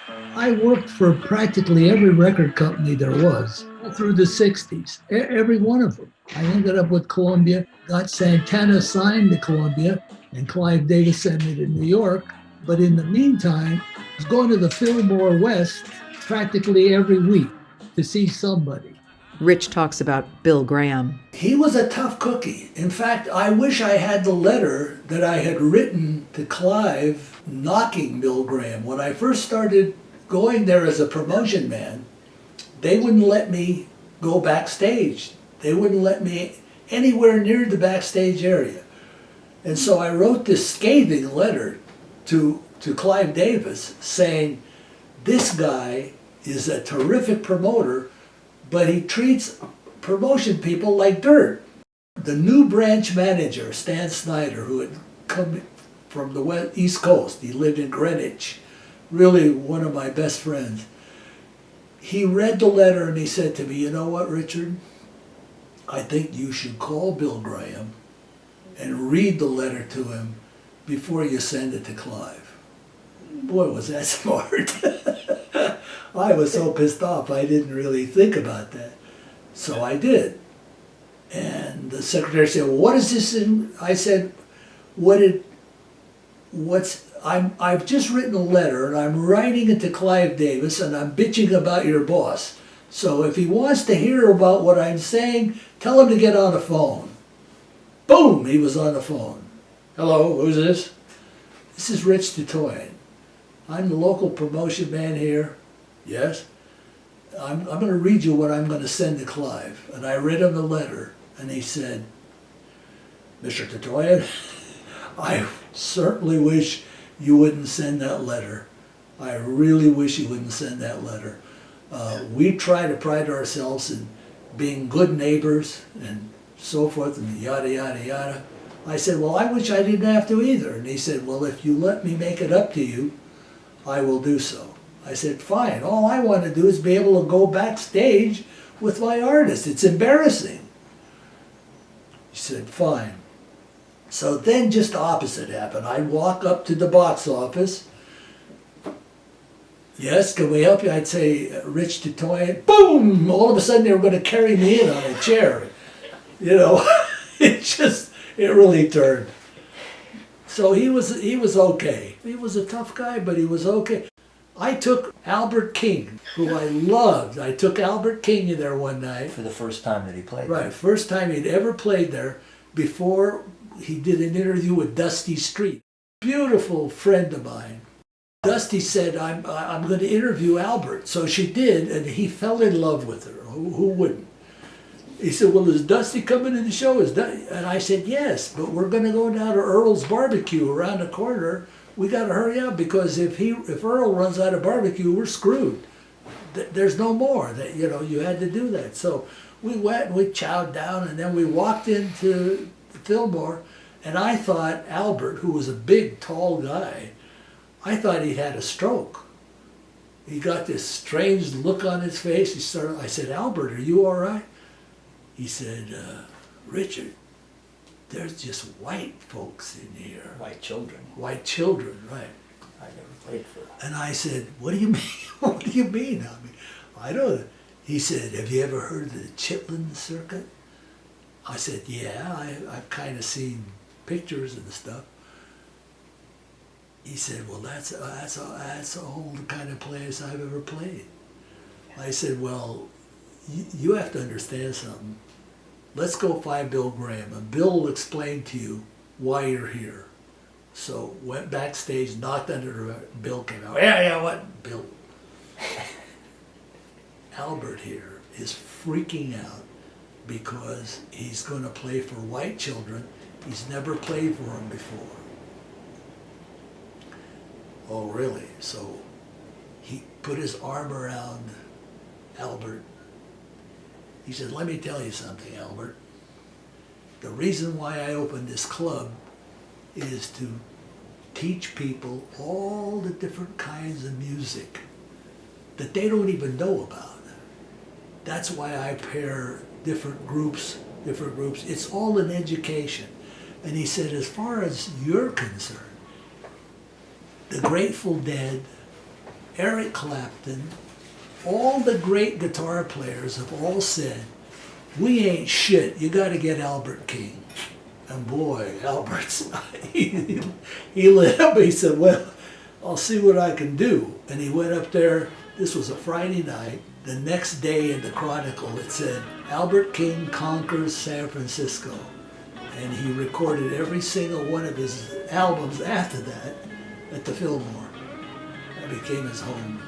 I worked for practically every record company there was through the 60s, every one of them. I ended up with Columbia, got Santana signed to Columbia, and Clive Davis sent me to New York. But in the meantime, I was going to the Filmore West practically every week to see somebody. Rich talks about Bill Graham. He was a tough cookie. In fact, I wish I had the letter that I had written to Clive knocking Bill Graham. When I first started going there as a promotion man, they wouldn't let me go backstage. They wouldn't let me anywhere near the backstage area. And so I wrote this scathing letter to Clive Davis saying, this guy is a terrific promoter, but he treats promotion people like dirt. The new branch manager, Stan Snyder, who had come from the East Coast, he lived in Greenwich, really one of my best friends. He read the letter and he said to me, you know what, Richard? I think you should call Bill Graham and read the letter to him before you send it to Clive. Boy, was that smart. I was so pissed off I didn't really think about that. So I did. And the secretary said, well, what is this in? I said, I've just written a letter and I'm writing it to Clive Davis and I'm bitching about your boss. So if he wants to hear about what I'm saying, tell him to get on the phone. Boom, he was on the phone. Hello, who's this? This is Rich Totoian. I'm the local promotion man here. Yes? I'm going to read you what I'm going to send to Clive. And I read him the letter, and he said, Mr. Totoian, I certainly wish you wouldn't send that letter. I really wish you wouldn't send that letter. We try to pride ourselves in being good neighbors and so forth and yada, yada, yada. I said, well, I wish I didn't have to either. And he said, well, if you let me make it up to you, I will do so. I said, fine. All I want to do is be able to go backstage with my artist. It's embarrassing. He said, fine. So then just the opposite happened. I'd walk up to the box office. Yes, can we help you? I'd say, Rich Totoian. Boom! All of a sudden they were going to carry me in on a chair. You know, it really turned. So he was okay. He was a tough guy, but he was okay. I took Albert King, who I loved. I took Albert King in there one night. For the first time that he played Right, there. first time he'd ever played there before he did an interview with Dusty Street. Beautiful friend of mine. Dusty said, I'm going to interview Albert. So she did, and he fell in love with her. Who wouldn't? He said, well, is Dusty coming to the show? And I said, yes, but we're going to go down to Earl's Barbecue around the corner. We got to hurry up because if Earl runs out of barbecue, we're screwed. There's no more. You had to do that. So we went and we chowed down, and then we walked into Filmore, and I thought Albert, who was a big, tall guy, I thought he had a stroke. He got this strange look on his face. I said, Albert, are you all right? He said, Richard, there's just white folks in here. White children. White children, right. I never played for them. And I said, what do you mean? What do you mean? I don't know. He said, have you ever heard of the Chitlin Circuit? I said, yeah, I've kind of seen pictures and stuff. He said, well, that's all the kind of place I've ever played. I said, well, you have to understand something. Let's go find Bill Graham, and Bill will explain to you why you're here. So went backstage, knocked under the door. Bill came out. Yeah, what? Bill. Albert here is freaking out because he's going to play for white children. He's never played for them before. Oh, really? So he put his arm around Albert. He said, let me tell you something, Albert. The reason why I opened this club is to teach people all the different kinds of music that they don't even know about. That's why I pair different groups. It's all an education. And he said, as far as you're concerned, the Grateful Dead, Eric Clapton, all the great guitar players have all said, we ain't shit, you gotta get Albert King. And boy, Albert's, he lit up, he said, well, I'll see what I can do. And he went up there, this was a Friday night. The next day in the Chronicle it said, Albert King conquers San Francisco. And he recorded every single one of his albums after that at the Filmore. That became his home.